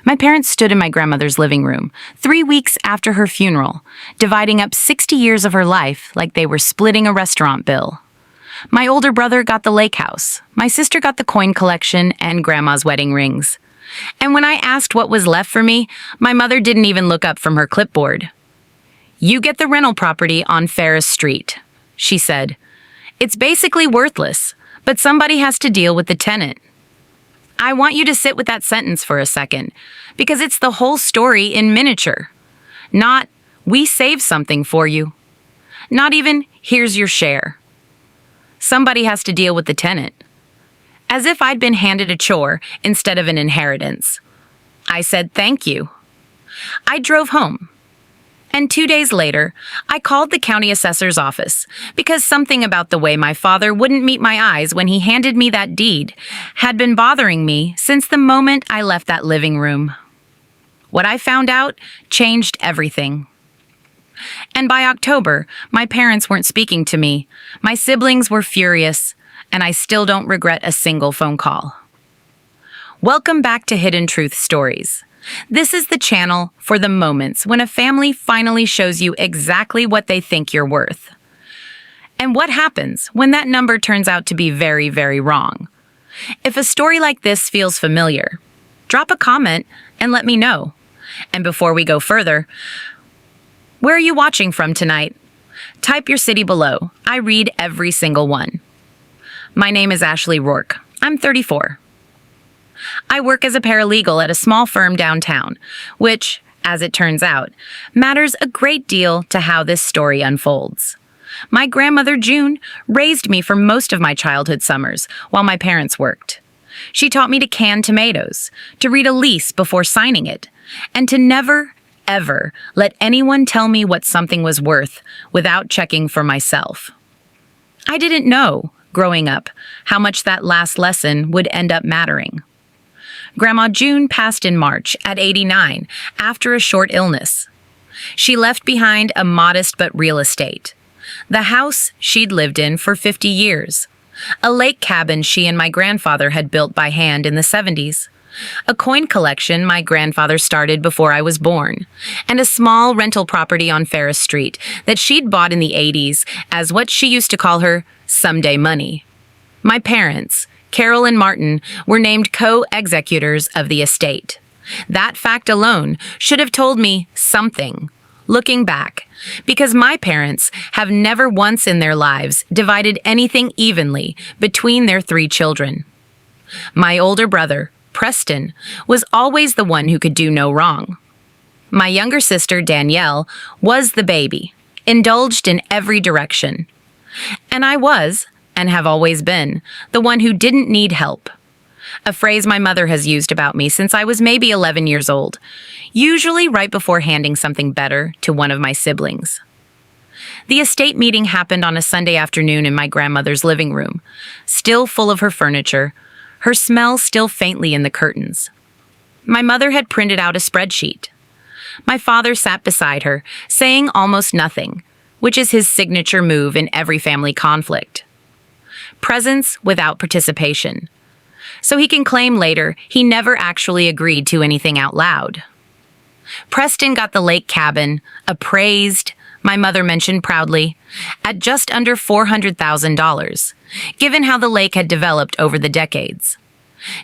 My parents stood in my grandmother's living room, 3 weeks after her funeral, dividing up 60 years of her life like they were splitting a restaurant bill. My older brother got the lake house, my sister got the coin collection and grandma's wedding rings. And when I asked what was left for me, my mother didn't even look up from her clipboard. "You get the rental property on Ferris Street," she said. "It's basically worthless, but somebody has to deal with the tenant." I want you to sit with that sentence for a second, because it's the whole story in miniature. Not, "We saved something for you." Not even, "Here's your share." Somebody has to deal with the tenant. As if I'd been handed a chore instead of an inheritance. I said thank you. I drove home. And 2 days later, I called the county assessor's office because something about the way my father wouldn't meet my eyes when he handed me that deed had been bothering me since the moment I left that living room. What I found out changed everything. And by October, my parents weren't speaking to me, my siblings were furious, and I still don't regret a single phone call. Welcome back to Hidden Truth Stories. This is the channel for the moments when a family finally shows you exactly what they think you're worth. And what happens when that number turns out to be very, very wrong? If a story like this feels familiar, drop a comment and let me know. And before we go further, where are you watching from tonight? Type your city below. I read every single one. My name is Ashley Rourke. I'm 34. I work as a paralegal at a small firm downtown, which, as it turns out, matters a great deal to how this story unfolds. My grandmother, June, raised me for most of my childhood summers while my parents worked. She taught me to can tomatoes, to read a lease before signing it, and to never, ever let anyone tell me what something was worth without checking for myself. I didn't know, growing up, how much that last lesson would end up mattering. Grandma June passed in March at 89 after a short illness. She left behind a modest but real estate, the house she'd lived in for 50 years, a lake cabin she and my grandfather had built by hand in the 70s, a coin collection my grandfather started before I was born, and a small rental property on Ferris Street that she'd bought in the 80s as what she used to call her someday money. My parents, Carol and Martin, were named co-executors of the estate. That fact alone should have told me something, looking back, because my parents have never once in their lives divided anything evenly between their 3 children. My older brother, Preston, was always the one who could do no wrong. My younger sister, Danielle, was the baby, indulged in every direction. And I was, and have always been, the one who didn't need help. A phrase my mother has used about me since I was maybe 11 years old, usually right before handing something better to one of my siblings. The estate meeting happened on a Sunday afternoon in my grandmother's living room, still full of her furniture, her smell still faintly in the curtains. My mother had printed out a spreadsheet. My father sat beside her, saying almost nothing, which is his signature move in every family conflict. Presence without participation. So he can claim later he never actually agreed to anything out loud. Preston got the lake cabin, appraised, my mother mentioned proudly, at just under $400,000, given how the lake had developed over the decades.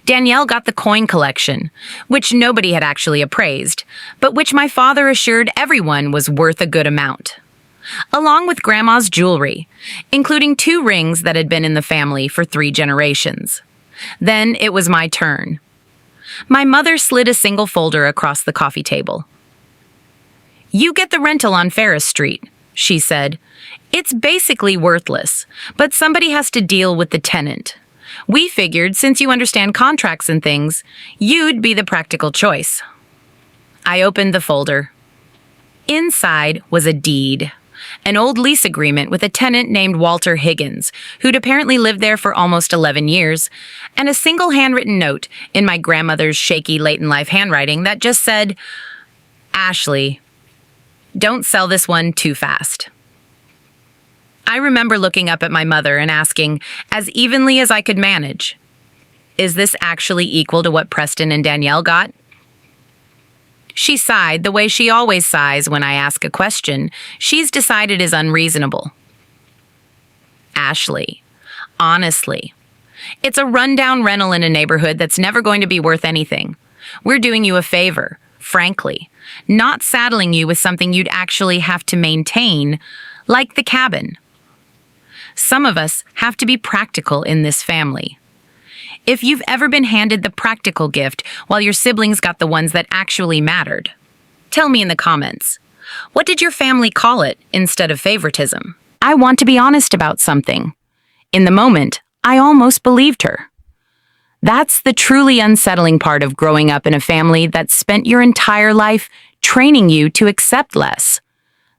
Danielle got the coin collection, which nobody had actually appraised, but which my father assured everyone was worth a good amount. Along with Grandma's jewelry, including 2 rings that had been in the family for 3 generations. Then it was my turn. My mother slid a single folder across the coffee table. "You get the rental on Ferris Street," she said. "It's basically worthless, but somebody has to deal with the tenant. We figured since you understand contracts and things, you'd be the practical choice." I opened the folder. Inside was a deed. An old lease agreement with a tenant named Walter Higgins, who'd apparently lived there for almost 11 years, and a single handwritten note in my grandmother's shaky late-in-life handwriting that just said, "Ashley, don't sell this one too fast." I remember looking up at my mother and asking, as evenly as I could manage, "Is this actually equal to what Preston and Danielle got?" She sighed the way she always sighs when I ask a question she's decided is unreasonable. Ashley, honestly, it's a rundown rental in a neighborhood that's never going to be worth anything. We're doing you a favor, frankly, not saddling you with something you'd actually have to maintain, like the cabin. Some of us have to be practical in this family. If you've ever been handed the practical gift while your siblings got the ones that actually mattered, tell me in the comments. What did your family call it instead of favoritism? I want to be honest about something. In the moment, I almost believed her. That's the truly unsettling part of growing up in a family that's spent your entire life training you to accept less.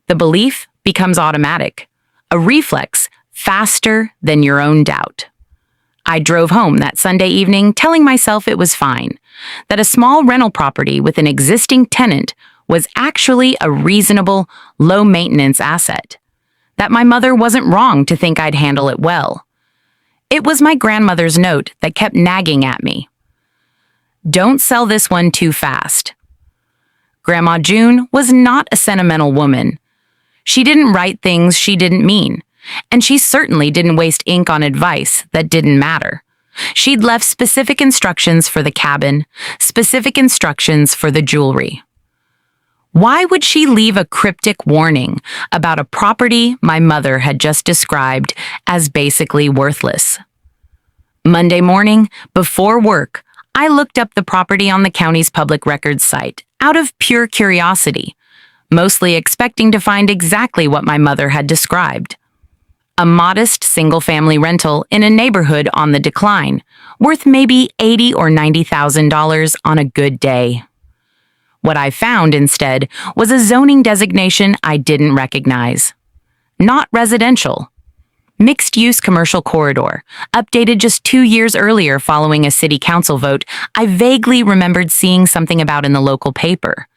The belief becomes automatic, a reflex faster than your own doubt. I drove home that Sunday evening telling myself it was fine, that a small rental property with an existing tenant was actually a reasonable, low-maintenance asset, that my mother wasn't wrong to think I'd handle it well. It was my grandmother's note that kept nagging at me. Don't sell this one too fast. Grandma June was not a sentimental woman. She didn't write things she didn't mean, and she certainly didn't waste ink on advice that didn't matter. She'd left specific instructions for the cabin, specific instructions for the jewelry. Why would she leave a cryptic warning about a property my mother had just described as basically worthless? Monday morning, before work, I looked up the property on the county's public records site out of pure curiosity, mostly expecting to find exactly what my mother had described. A modest single-family rental in a neighborhood on the decline, worth maybe $80,000 or $90,000 on a good day. What I found instead was a zoning designation I didn't recognize. Not residential. Mixed-use commercial corridor, updated just 2 years earlier following a city council vote I vaguely remembered seeing something about in the local paper.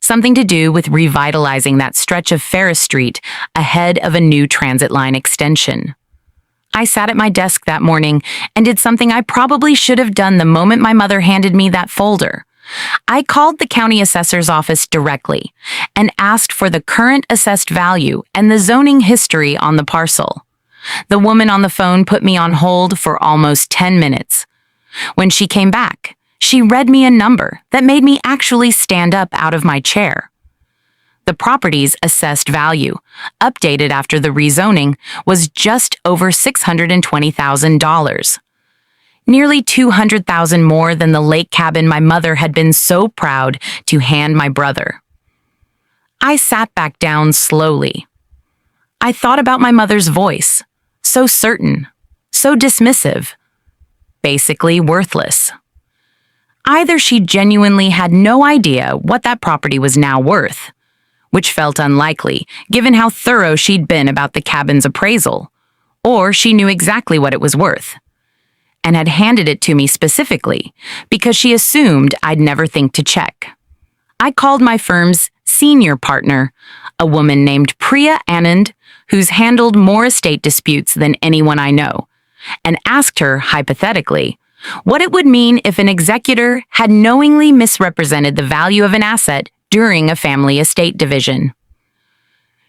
Something to do with revitalizing that stretch of Ferris Street ahead of a new transit line extension. I sat at my desk that morning and did something I probably should have done the moment my mother handed me that folder. I called the county assessor's office directly and asked for the current assessed value and the zoning history on the parcel. The woman on the phone put me on hold for almost 10 minutes. When she came back, she read me a number that made me actually stand up out of my chair. The property's assessed value, updated after the rezoning, was just over $620,000. Nearly $200,000 more than the lake cabin my mother had been so proud to hand my brother. I sat back down slowly. I thought about my mother's voice, so certain, so dismissive, basically worthless. Either she genuinely had no idea what that property was now worth, which felt unlikely given how thorough she'd been about the cabin's appraisal, or she knew exactly what it was worth, and had handed it to me specifically because she assumed I'd never think to check. I called my firm's senior partner, a woman named Priya Anand, who's handled more estate disputes than anyone I know, and asked her, hypothetically, what it would mean if an executor had knowingly misrepresented the value of an asset during a family estate division.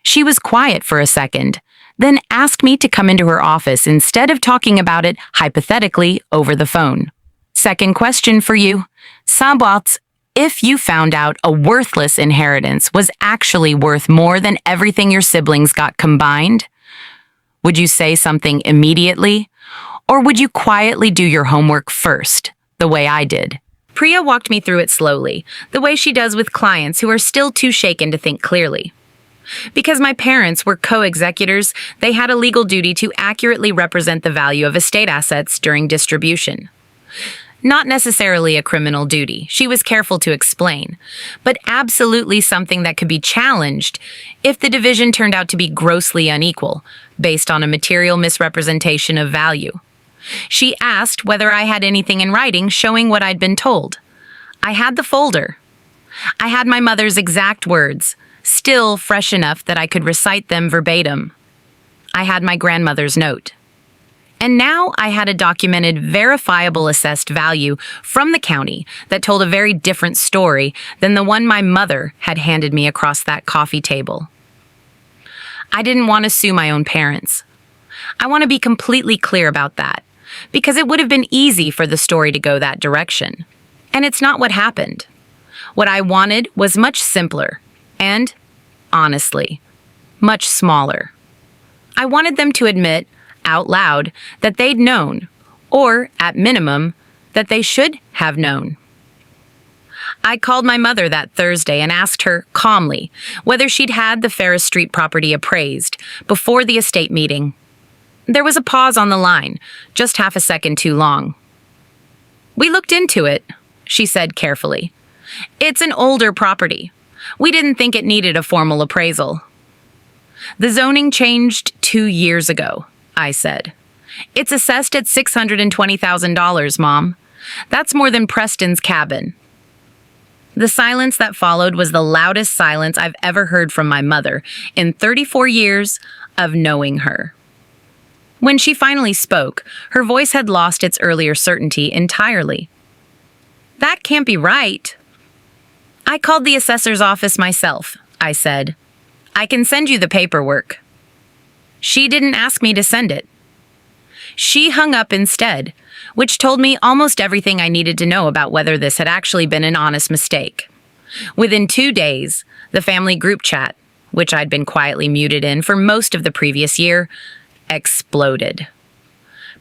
She was quiet for a second, then asked me to come into her office instead of talking about it hypothetically over the phone. Second question for you. Sabwats, if you found out a worthless inheritance was actually worth more than everything your siblings got combined, would you say something immediately? Or would you quietly do your homework first, the way I did? Priya walked me through it slowly, the way she does with clients who are still too shaken to think clearly. Because my parents were co-executors, they had a legal duty to accurately represent the value of estate assets during distribution. Not necessarily a criminal duty, she was careful to explain, but absolutely something that could be challenged if the division turned out to be grossly unequal, based on a material misrepresentation of value. She asked whether I had anything in writing showing what I'd been told. I had the folder. I had my mother's exact words, still fresh enough that I could recite them verbatim. I had my grandmother's note. And now I had a documented, verifiable assessed value from the county that told a very different story than the one my mother had handed me across that coffee table. I didn't want to sue my own parents. I want to be completely clear about that, because it would have been easy for the story to go that direction. And it's not what happened. What I wanted was much simpler and, honestly, much smaller. I wanted them to admit, out loud, that they'd known, or, at minimum, that they should have known. I called my mother that Thursday and asked her, calmly, whether she'd had the Ferris Street property appraised before the estate meeting. There was a pause on the line, just half a second too long. "We looked into it," she said carefully. "It's an older property. We didn't think it needed a formal appraisal." "The zoning changed 2 years ago," I said. "It's assessed at $620,000, Mom. That's more than Preston's cabin." The silence that followed was the loudest silence I've ever heard from my mother in 34 years of knowing her. When she finally spoke, her voice had lost its earlier certainty entirely. "That can't be right." "I called the assessor's office myself," I said. "I can send you the paperwork." "She didn't ask me to send it." She hung up instead, which told me almost everything I needed to know about whether this had actually been an honest mistake. Within 2 days, the family group chat, which I'd been quietly muted in for most of the previous year, exploded.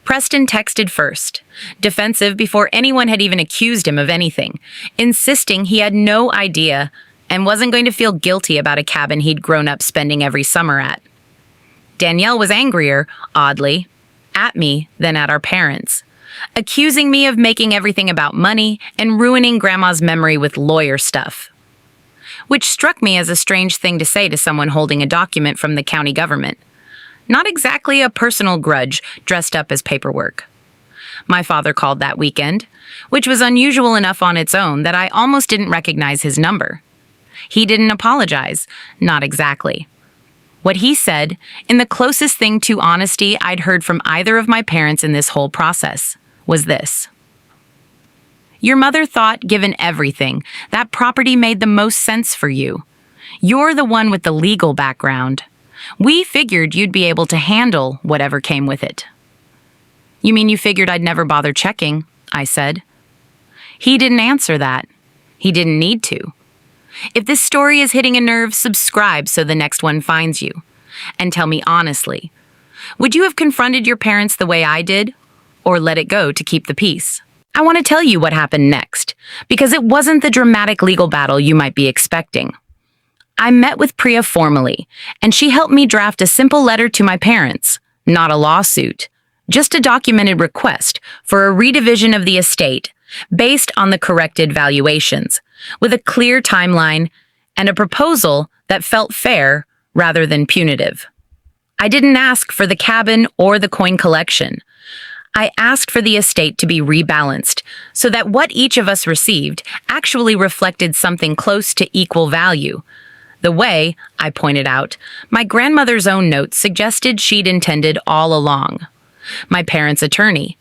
Preston texted first, defensive before anyone had even accused him of anything, insisting he had no idea and wasn't going to feel guilty about a cabin he'd grown up spending every summer at. Danielle was angrier, oddly, at me than at our parents, accusing me of making everything about money and ruining Grandma's memory with lawyer stuff. Which struck me as a strange thing to say to someone holding a document from the county government. Not exactly a personal grudge dressed up as paperwork. My father called that weekend, which was unusual enough on its own that I almost didn't recognize his number. He didn't apologize, not exactly. What he said, in the closest thing to honesty I'd heard from either of my parents in this whole process, was this. "Your mother thought, given everything, that property made the most sense for you. You're the one with the legal background. We figured you'd be able to handle whatever came with it." "You mean you figured I'd never bother checking?" I said. He didn't answer that. He didn't need to. If this story is hitting a nerve, subscribe so the next one finds you. And tell me honestly, would you have confronted your parents the way I did, or let it go to keep the peace? I want to tell you what happened next, because it wasn't the dramatic legal battle you might be expecting. I met with Priya formally, and she helped me draft a simple letter to my parents, not a lawsuit, just a documented request for a redivision of the estate based on the corrected valuations, with a clear timeline and a proposal that felt fair rather than punitive. I didn't ask for the cabin or the coin collection. I asked for the estate to be rebalanced so that what each of us received actually reflected something close to equal value. The way, I pointed out, my grandmother's own notes suggested she'd intended all along. My parents' attorney.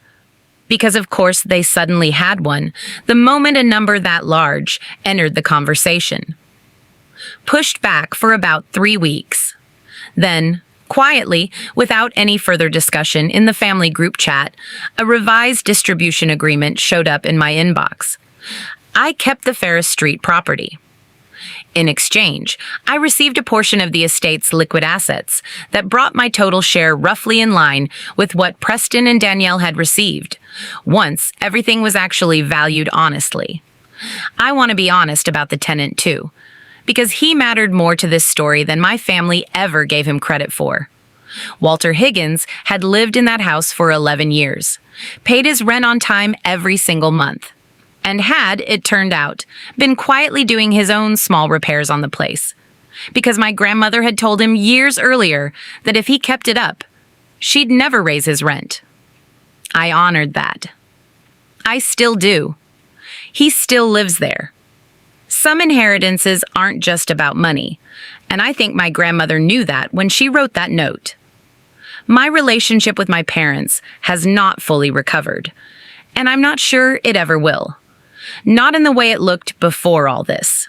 Because of course they suddenly had one, the moment a number that large entered the conversation. Pushed back for about 3 weeks. Then, quietly, without any further discussion in the family group chat, a revised distribution agreement showed up in my inbox. I kept the Ferris Street property. In exchange, I received a portion of the estate's liquid assets that brought my total share roughly in line with what Preston and Danielle had received, once everything was actually valued honestly. I want to be honest about the tenant too, because he mattered more to this story than my family ever gave him credit for. Walter Higgins had lived in that house for 11 years, paid his rent on time every single month, and had, it turned out, been quietly doing his own small repairs on the place, because my grandmother had told him years earlier that if he kept it up, she'd never raise his rent. I honored that. I still do. He still lives there. Some inheritances aren't just about money, and I think my grandmother knew that when she wrote that note. My relationship with my parents has not fully recovered, and I'm not sure it ever will. Not in the way it looked before all this.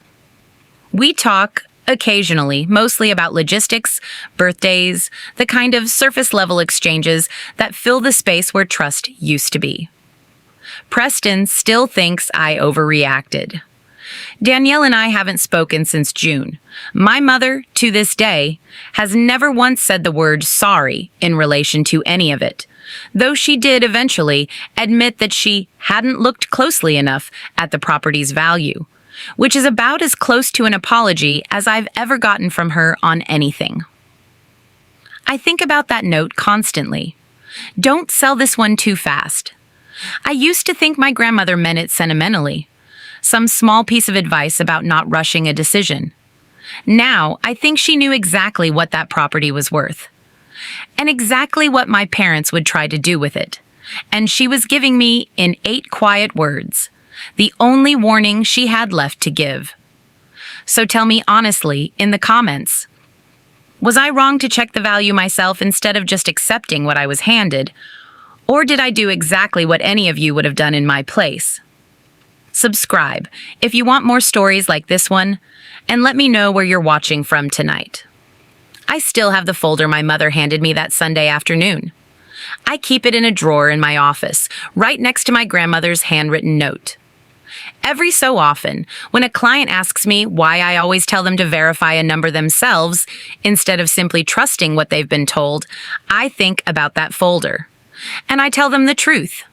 We talk occasionally, mostly about logistics, birthdays, the kind of surface-level exchanges that fill the space where trust used to be. Preston still thinks I overreacted. Danielle and I haven't spoken since June. My mother, to this day, has never once said the word sorry in relation to any of it, though she did eventually admit that she hadn't looked closely enough at the property's value, which is about as close to an apology as I've ever gotten from her on anything. I think about that note constantly. Don't sell this one too fast. I used to think my grandmother meant it sentimentally, some small piece of advice about not rushing a decision. Now, I think she knew exactly what that property was worth, and exactly what my parents would try to do with it. And she was giving me, in 8 quiet words, the only warning she had left to give. So tell me honestly in the comments, was I wrong to check the value myself instead of just accepting what I was handed? Or did I do exactly what any of you would have done in my place? Subscribe if you want more stories like this one, and let me know where you're watching from tonight. I still have the folder my mother handed me that Sunday afternoon. I keep it in a drawer in my office, right next to my grandmother's handwritten note. Every so often, when a client asks me why I always tell them to verify a number themselves instead of simply trusting what they've been told, I think about that folder. And I tell them the truth.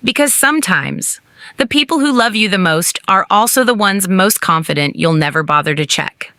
Because sometimes, the people who love you the most are also the ones most confident you'll never bother to check.